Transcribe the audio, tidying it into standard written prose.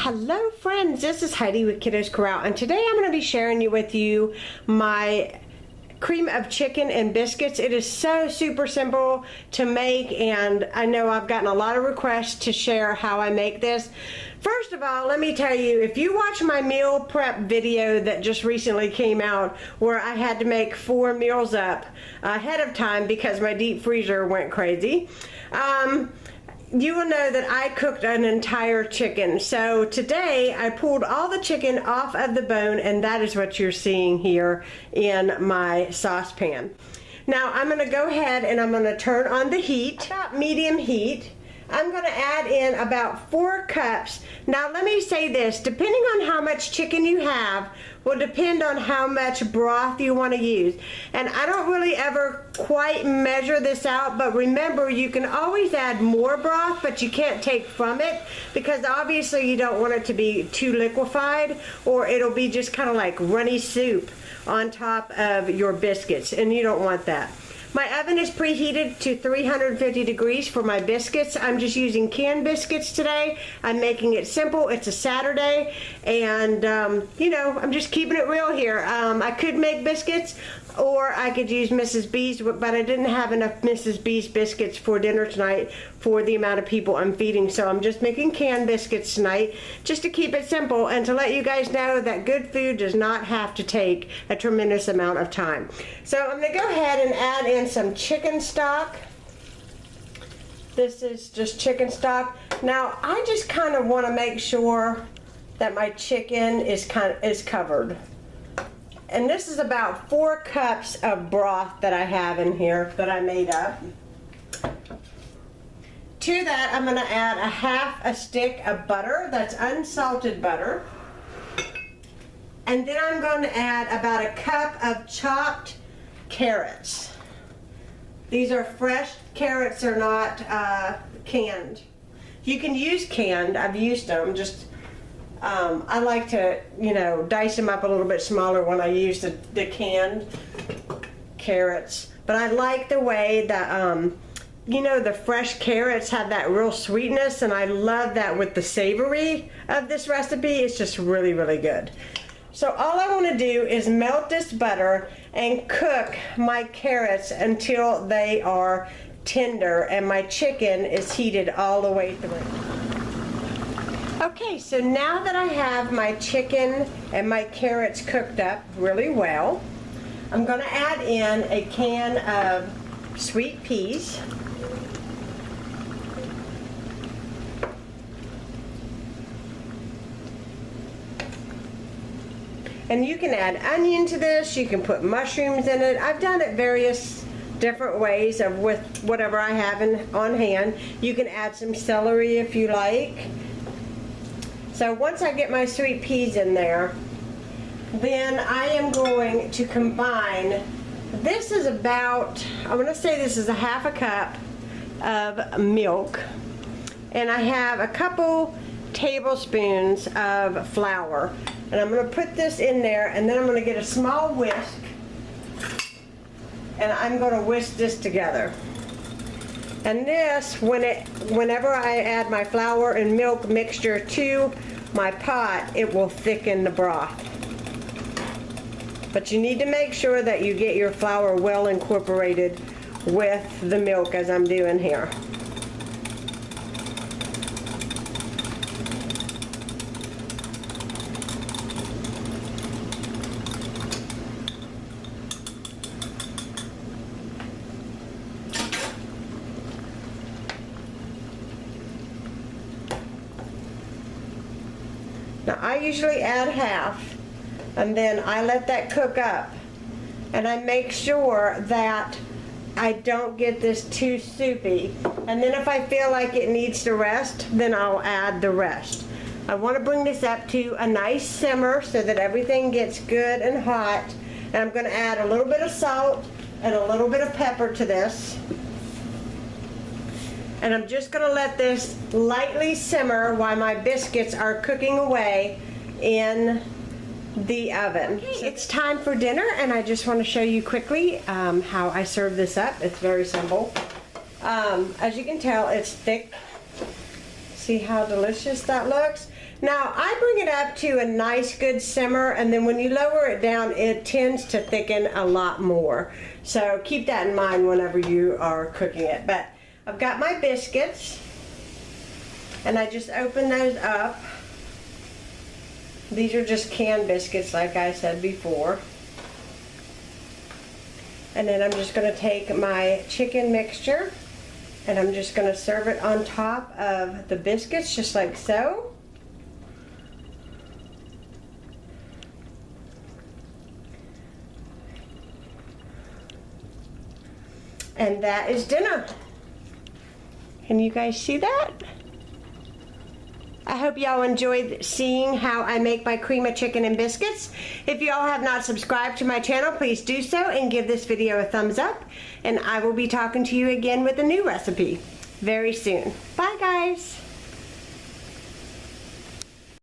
Hello friends, this is Heidi with Kiddos Corral, and today I'm going to be sharing with you my cream of chicken and biscuits. It is so super simple to make, and I know I've gotten a lot of requests to share how I make this. First of all, let me tell you, if you watch my meal prep video that just recently came out where I had to make 4 meals up ahead of time because my deep freezer went crazy, you will know that I cooked an entire chicken. So today I pulled all the chicken off of the bone, and that is what you're seeing here in my saucepan. Now I'm going to go ahead and I'm going to turn on the heat, about medium heat. I'm going to add in about 4 cups. Now let me say this, depending on how much chicken you have will depend on how much broth you want to use. And I don't really ever quite measure this out, but remember you can always add more broth, but you can't take from it because obviously you don't want it to be too liquefied or it'll be just kind of like runny soup on top of your biscuits, and you don't want that. My oven is preheated to 350 degrees for my biscuits. I'm just using canned biscuits today. I'm making it simple. It's a Saturday, and you know, I'm just keeping it real here. I could make biscuits, or I could use Mrs. B's, but I didn't have enough Mrs. B's biscuits for dinner tonight for the amount of people I'm feeding, so I'm just making canned biscuits tonight just to keep it simple and to let you guys know that good food does not have to take a tremendous amount of time. So I'm going to go ahead and add in some chicken stock. This is just chicken stock. Now I just kind of want to make sure that my chicken is covered. And this is about 4 cups of broth that I have in here that I made up. To that, I'm going to add a half a stick of butter. That's unsalted butter. And then I'm going to add about a cup of chopped carrots. These are fresh carrots, they're not canned. You can use canned, I've used them, just I like to, you know, dice them up a little bit smaller when I use the canned carrots. But I like the way that, you know, the fresh carrots have that real sweetness, and I love that with the savory of this recipe. It's just really, really good. So all I want to do is melt this butter and cook my carrots until they are tender and my chicken is heated all the way through. Okay, so now that I have my chicken and my carrots cooked up really well, I'm going to add in a can of sweet peas. And you can add onion to this, you can put mushrooms in it. I've done it various different ways with whatever I have on hand. You can add some celery if you like. So once I get my sweet peas in there, then I am going to combine, this is about, I'm going to say this is a half a cup of milk, and I have a couple tablespoons of flour, and I'm going to put this in there, and then I'm going to get a small whisk, and I'm going to whisk this together. And this, whenever I add my flour and milk mixture to my pot, it will thicken the broth. But you need to make sure that you get your flour well incorporated with the milk as I'm doing here. Now I usually add half, and then I let that cook up, and I make sure that I don't get this too soupy, and then if I feel like it needs to rest, then I'll add the rest. I want to bring this up to a nice simmer so that everything gets good and hot, and I'm going to add a little bit of salt and a little bit of pepper to this. And I'm just going to let this lightly simmer while my biscuits are cooking away in the oven. Okay, it's time for dinner, and I just want to show you quickly how I serve this up. It's very simple. As you can tell, it's thick See how delicious that looks? Now, I bring it up to a nice good simmer, and then when you lower it down, it tends to thicken a lot more. So keep that in mind whenever you are cooking it. But I've got my biscuits, and I just open those up. These are just canned biscuits, like I said before. And then I'm just going to take my chicken mixture, and I'm just going to serve it on top of the biscuits, just like so. And that is dinner. Can you guys see that? I hope y'all enjoyed seeing how I make my cream of chicken and biscuits. If y'all have not subscribed to my channel, please do so and give this video a thumbs up. And I will be talking to you again with a new recipe very soon. Bye, guys.